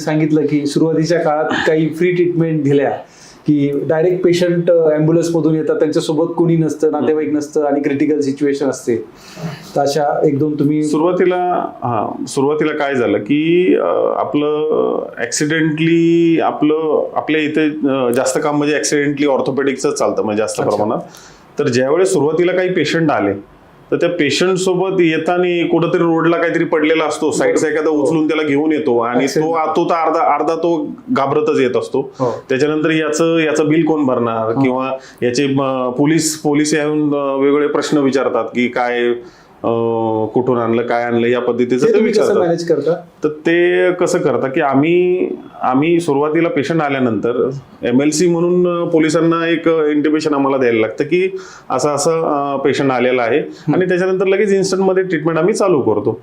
सांगितलं की सुरुवातीच्या काळात काही फ्री ट्रीटमेंट दिल्या की डायरेक्ट पेशंट ॲम्ब्युलन्स मधून येतात, त्यांच्यासोबत कोणी नसतं, नातेवाईक नसतं आणि क्रिटिकल सिच्युएशन असते. तर अशा एक दोन तुम्ही सुरुवातीला काय झालं की आपलं ऍक्सिडेंटली आपल्या इथे जास्त काम म्हणजे ऍक्सिडेंटली ऑर्थोपेडिकच चालतं म्हणजे जास्त प्रमाणात. तर ज्यावेळेस सुरुवातीला काही पेशंट आले तर त्या पेशंट सोबत येताना कुठंतरी रोडला काहीतरी पडलेला असतो, साईडचा एखादा उचलून त्याला घेऊन येतो आणि तो तर अर्धा तो घाबरतच येत असतो. त्याच्यानंतर याचं बिल कोण भरणार किंवा याचे पोलीस येऊन वेगवेगळे प्रश्न विचारतात की काय कुठून आणलं काय आणलं या पद्धतीचं ते विचारतात. तर ते कसं करतात की आम्ही सुरुवातीला पेशंट आल्यानंतर MLC म्हणून पोलिसांना एक इंटिमेशन आम्हाला द्यायला लागतं की असं पेशंट आलेला आहे आणि त्याच्यानंतर लगेच इन्स्टंट मध्ये ट्रीटमेंट आम्ही चालू करतो.